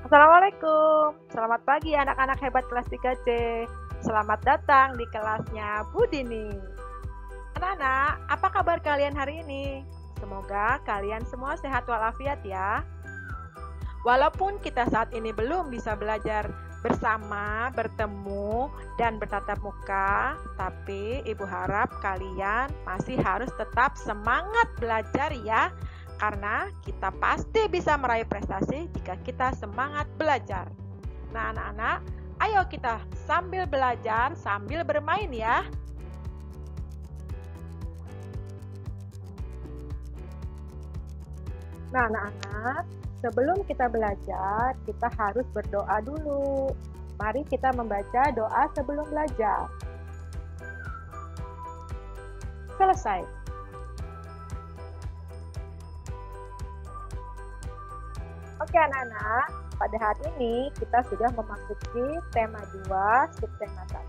Assalamualaikum, selamat pagi anak-anak hebat kelas 3C. Selamat datang di kelasnya Bu Dini. Anak-anak, apa kabar kalian hari ini? Semoga kalian semua sehat walafiat ya. Walaupun kita saat ini belum bisa belajar bersama, bertemu, dan bertatap muka, tapi Ibu harap kalian masih harus tetap semangat belajar ya. Karena kita pasti bisa meraih prestasi jika kita semangat belajar. Nah anak-anak, ayo kita sambil belajar, sambil bermain ya. Nah anak-anak, sebelum kita belajar, kita harus berdoa dulu. Mari kita membaca doa sebelum belajar. Selesai. Oke anak-anak, pada hari ini kita sudah memasuki tema 2, subtema 1.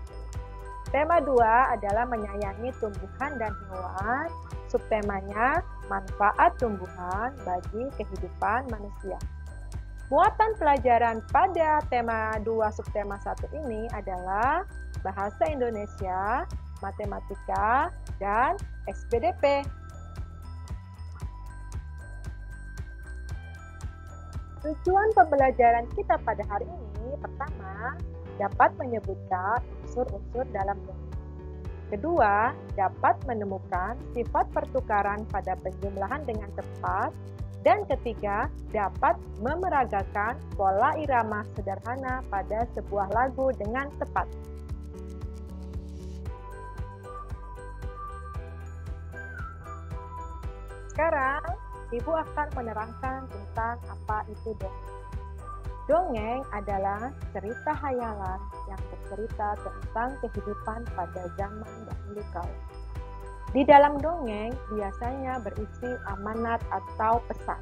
Tema 2 adalah menyayangi tumbuhan dan hewan, subtemanya manfaat tumbuhan bagi kehidupan manusia. Muatan pelajaran pada tema 2 subtema 1 ini adalah bahasa Indonesia, matematika, dan SPDP. Tujuan pembelajaran kita pada hari ini, pertama, dapat menyebutkan unsur-unsur dalam dongeng. Kedua, dapat menemukan sifat pertukaran pada penjumlahan dengan tepat. Dan ketiga, dapat memeragakan pola irama sederhana pada sebuah lagu dengan tepat. Sekarang, Ibu akan menerangkan tentang apa itu dongeng. Dongeng adalah cerita hayalan yang bercerita tentang kehidupan pada zaman dahulu kala. Di dalam dongeng biasanya berisi amanat atau pesan.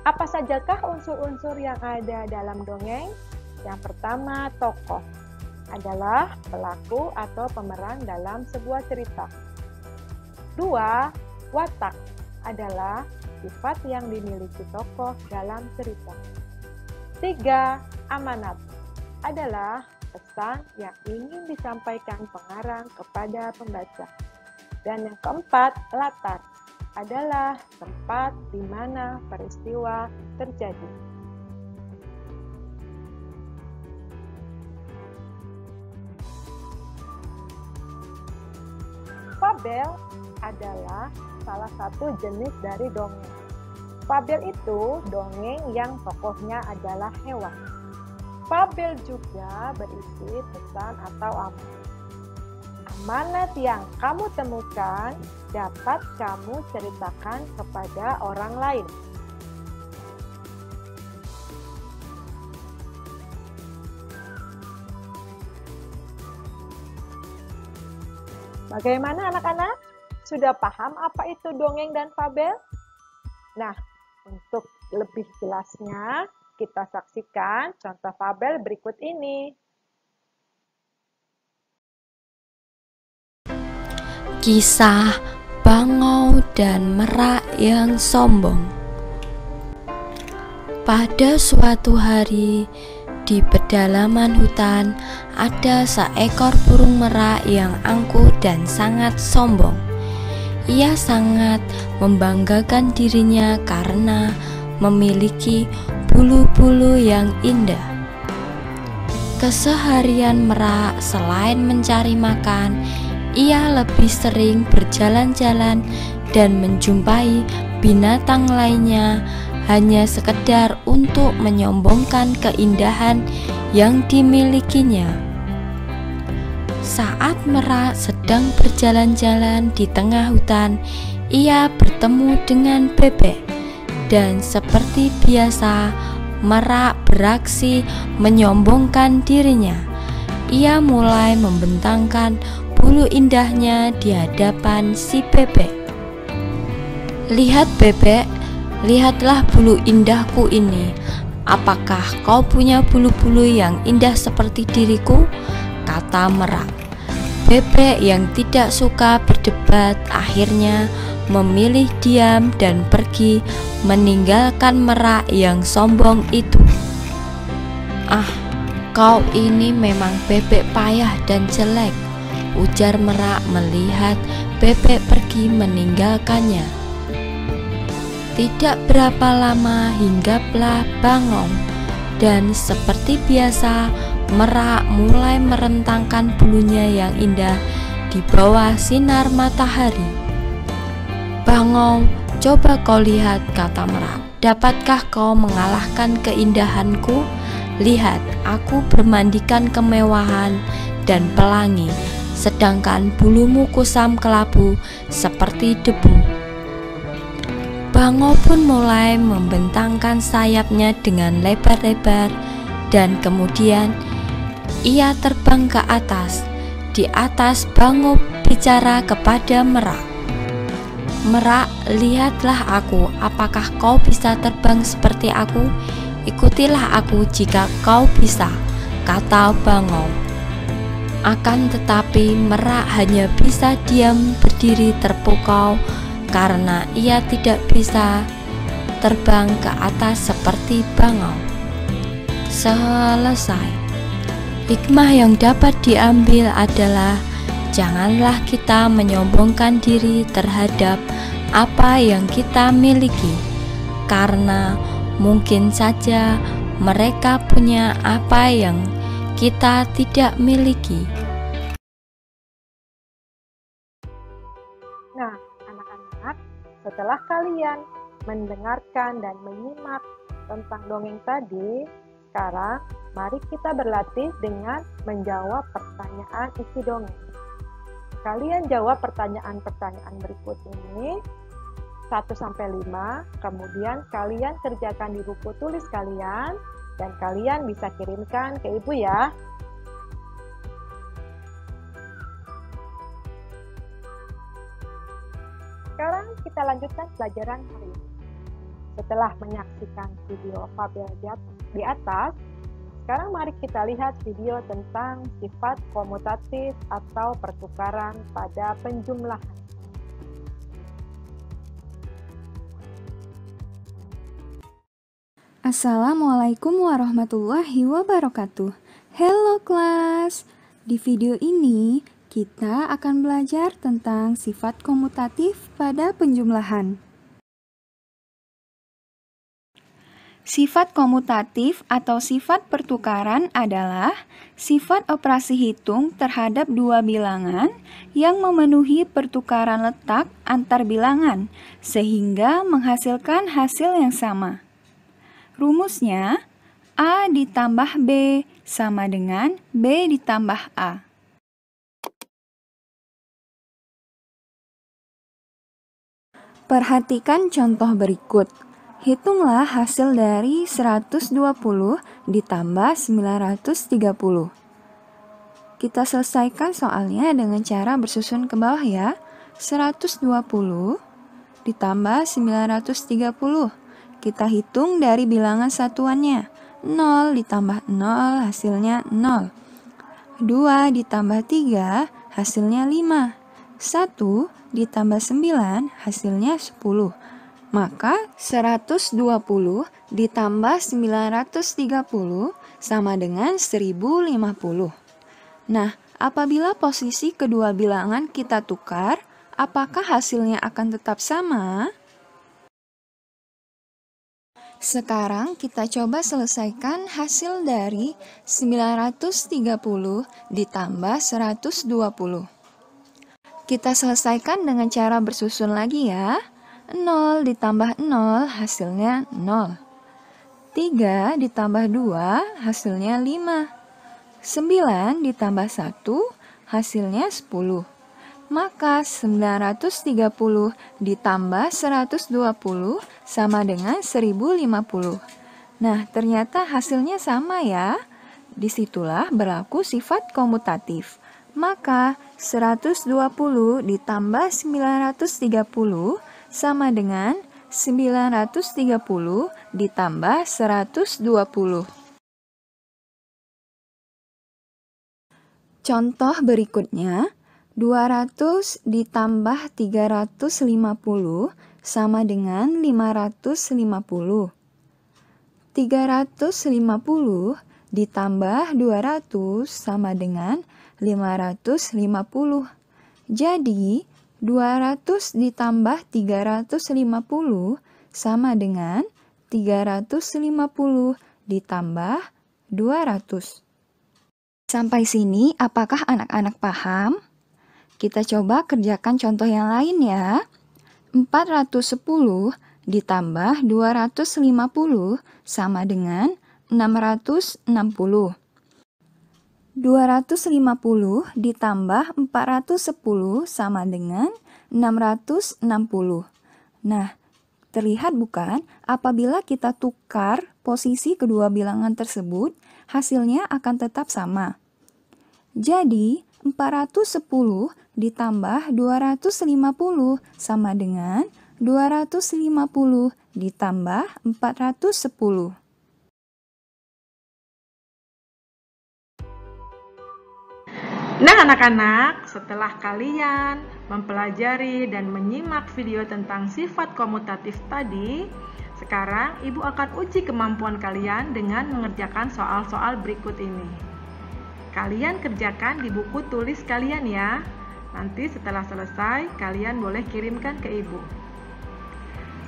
Apa sajakah unsur-unsur yang ada dalam dongeng? Yang pertama, tokoh adalah pelaku atau pemeran dalam sebuah cerita. Dua, watak adalah sifat yang dimiliki tokoh dalam cerita. 3. Amanat adalah pesan yang ingin disampaikan pengarang kepada pembaca. Dan yang keempat, latar adalah tempat di mana peristiwa terjadi. Fabel adalah salah satu jenis dari dongeng. Fabel itu dongeng yang tokohnya adalah hewan. Fabel juga berisi pesan atau amanat. Amanat yang kamu temukan dapat kamu ceritakan kepada orang lain. Bagaimana anak-anak? Sudah paham apa itu dongeng dan fabel? Nah, untuk lebih jelasnya, kita saksikan contoh fabel berikut ini. Kisah Bangau dan Merak yang sombong. Pada suatu hari, di pedalaman hutan ada seekor burung merak yang angkuh dan sangat sombong. Ia sangat membanggakan dirinya karena memiliki bulu-bulu yang indah. Keseharian merak selain mencari makan, ia lebih sering berjalan-jalan dan menjumpai binatang lainnya hanya sekedar untuk menyombongkan keindahan yang dimilikinya. Saat merak sedang berjalan-jalan di tengah hutan, ia bertemu dengan bebek, dan seperti biasa, merak beraksi menyombongkan dirinya. Ia mulai membentangkan bulu indahnya di hadapan si bebek. "Lihat bebek, lihatlah bulu indahku ini. Apakah kau punya bulu-bulu yang indah seperti diriku?" kata merak. Bebek yang tidak suka berdebat akhirnya memilih diam dan pergi meninggalkan merak yang sombong itu. "Ah, kau ini memang bebek payah dan jelek," ujar Merak melihat bebek pergi meninggalkannya. Tidak berapa lama hinggaplah Bangau, dan seperti biasa Merak mulai merentangkan bulunya yang indah di bawah sinar matahari. "Bangau, coba kau lihat," kata Merak. "Dapatkah kau mengalahkan keindahanku? Lihat, aku bermandikan kemewahan dan pelangi, sedangkan bulumu kusam kelabu seperti debu." Bangau pun mulai membentangkan sayapnya dengan lebar-lebar, dan kemudian ia terbang ke atas. Di atas Bangau bicara kepada Merak. "Merak, lihatlah aku, apakah kau bisa terbang seperti aku? Ikutilah aku jika kau bisa," kata Bangau. Akan tetapi Merak hanya bisa diam berdiri terpukau karena ia tidak bisa terbang ke atas seperti Bangau. Selesai. Hikmah yang dapat diambil adalah janganlah kita menyombongkan diri terhadap apa yang kita miliki, karena mungkin saja mereka punya apa yang kita tidak miliki. Nah, anak-anak, setelah kalian mendengarkan dan menyimak tentang dongeng tadi, sekarang mari kita berlatih dengan menjawab pertanyaan isi dongeng. Kalian jawab pertanyaan-pertanyaan berikut ini 1-5, kemudian kalian kerjakan di buku tulis kalian dan kalian bisa kirimkan ke ibu ya. Sekarang kita lanjutkan pelajaran hari ini. Setelah menyaksikan video fabel di atas, sekarang mari kita lihat video tentang sifat komutatif atau pertukaran pada penjumlahan. Assalamualaikum warahmatullahi wabarakatuh. Hello kelas. Di video ini kita akan belajar tentang sifat komutatif pada penjumlahan. Sifat komutatif atau sifat pertukaran adalah sifat operasi hitung terhadap dua bilangan yang memenuhi pertukaran letak antar bilangan sehingga menghasilkan hasil yang sama. Rumusnya, A ditambah B sama dengan B ditambah A. Perhatikan contoh berikut. Hitunglah hasil dari 120 ditambah 930. Kita selesaikan soalnya dengan cara bersusun ke bawah ya. 120 ditambah 930. Kita hitung dari bilangan satuannya. 0 ditambah 0 hasilnya 0. 2 ditambah 3 hasilnya 5. 1 ditambah 9 hasilnya 10. Maka 120 ditambah 930 sama dengan 1050. Nah, apabila posisi kedua bilangan kita tukar, apakah hasilnya akan tetap sama? Sekarang kita coba selesaikan hasil dari 930 ditambah 120. Kita selesaikan dengan cara bersusun lagi ya. 0 ditambah 0 hasilnya 0. 3 ditambah 2 hasilnya 5. 9 ditambah 1 hasilnya 10. Maka 930 ditambah 120 sama dengan 1050. Nah, ternyata hasilnya sama ya. Disitulah berlaku sifat komutatif. Maka 120 ditambah 930 sama dengan 930 ditambah 120. Contoh berikutnya, 200 ditambah 350 sama dengan 550. 350 ditambah 200 sama dengan 550. Jadi, 200 ditambah 350 sama dengan 350 ditambah 200. Sampai sini, apakah anak-anak paham? Kita coba kerjakan contoh yang lain ya. 410 ditambah 250 sama dengan 660. 250 ditambah 410 sama dengan 660. Nah, terlihat bukan? Apabila kita tukar posisi kedua bilangan tersebut, hasilnya akan tetap sama. Jadi, 410 ditambah 250 sama dengan 250 ditambah 410. Nah anak-anak, setelah kalian mempelajari dan menyimak video tentang sifat komutatif tadi, sekarang Ibu akan uji kemampuan kalian dengan mengerjakan soal-soal berikut ini. Kalian kerjakan di buku tulis kalian ya. Nanti setelah selesai, kalian boleh kirimkan ke Ibu.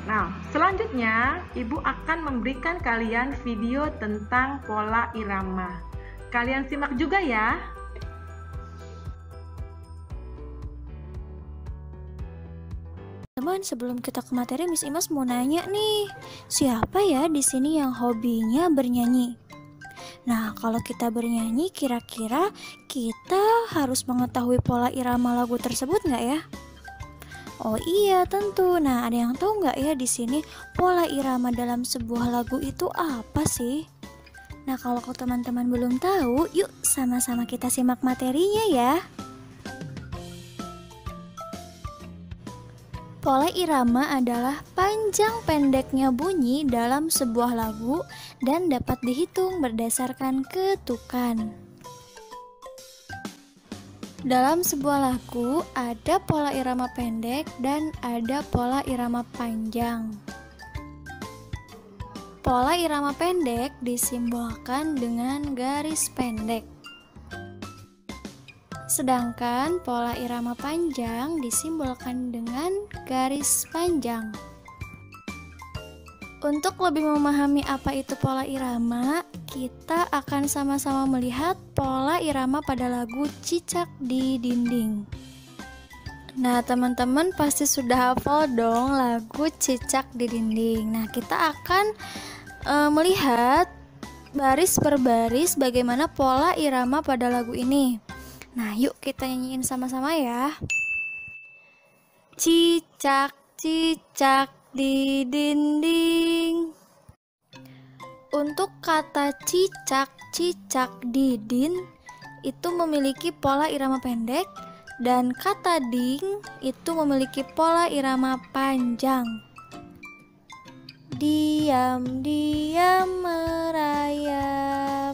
Nah, selanjutnya Ibu akan memberikan kalian video tentang pola irama. Kalian simak juga ya. Teman, sebelum kita ke materi, Miss Imas mau nanya nih, siapa ya di sini yang hobinya bernyanyi? Nah, kalau kita bernyanyi, kira-kira kita harus mengetahui pola irama lagu tersebut nggak ya? Oh iya, tentu. Nah, ada yang tahu nggak ya di sini pola irama dalam sebuah lagu itu apa sih? Nah, kalau teman-teman belum tahu, yuk sama-sama kita simak materinya ya. Pola irama adalah panjang pendeknya bunyi dalam sebuah lagu dan dapat dihitung berdasarkan ketukan. Dalam sebuah lagu ada pola irama pendek dan ada pola irama panjang. Pola irama pendek disimbolkan dengan garis pendek. Sedangkan pola irama panjang disimbolkan dengan garis panjang. Untuk lebih memahami apa itu pola irama, kita akan sama-sama melihat pola irama pada lagu Cicak di Dinding. Nah, teman-teman pasti sudah hafal dong lagu Cicak di Dinding. Nah, kita akan melihat baris per baris bagaimana pola irama pada lagu ini. Nah, yuk kita nyanyiin sama-sama ya. Cicak, cicak di dinding. Untuk kata cicak, cicak di din itu memiliki pola irama pendek, dan kata ding itu memiliki pola irama panjang. Diam-diam merayap,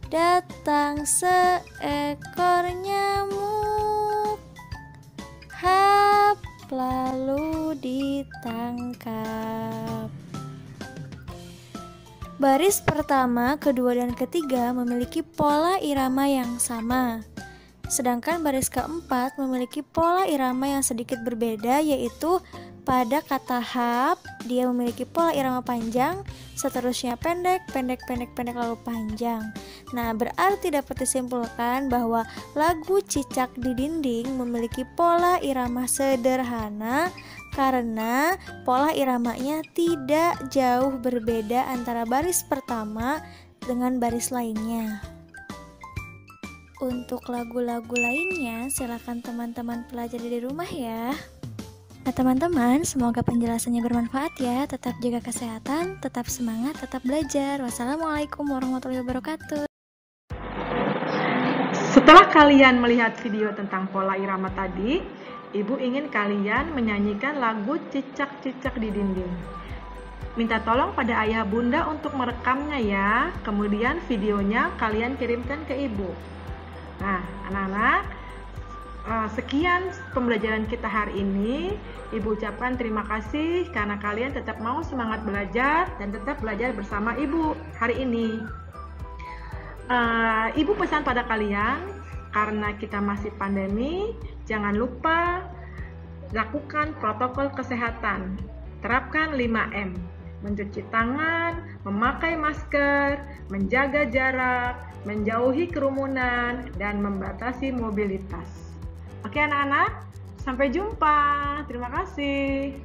datang seekor nyamuk, hap lalu ditangkap. Baris pertama, kedua, dan ketiga memiliki pola irama yang sama. Sedangkan baris keempat memiliki pola irama yang sedikit berbeda, yaitu pada kata hap, dia memiliki pola irama panjang, seterusnya pendek, pendek, pendek, pendek, lalu panjang. Nah, berarti dapat disimpulkan bahwa lagu Cicak di Dinding memiliki pola irama sederhana karena pola iramanya tidak jauh berbeda antara baris pertama dengan baris lainnya. Untuk lagu-lagu lainnya, silakan teman-teman pelajari di rumah ya. Nah teman-teman, semoga penjelasannya bermanfaat ya. Tetap jaga kesehatan, tetap semangat, tetap belajar. Wassalamualaikum warahmatullahi wabarakatuh. Setelah kalian melihat video tentang pola irama tadi, Ibu ingin kalian menyanyikan lagu Cicak-Cicak di Dinding. Minta tolong pada ayah bunda untuk merekamnya ya. Kemudian videonya kalian kirimkan ke Ibu. Nah anak-anak, sekian pembelajaran kita hari ini. Ibu ucapkan terima kasih karena kalian tetap mau semangat belajar dan tetap belajar bersama Ibu hari ini. Ibu pesan pada kalian, karena kita masih pandemi, jangan lupa lakukan protokol kesehatan. Terapkan 5M, mencuci tangan, memakai masker, menjaga jarak, menjauhi kerumunan, dan membatasi mobilitas. Oke anak-anak, sampai jumpa. Terima kasih.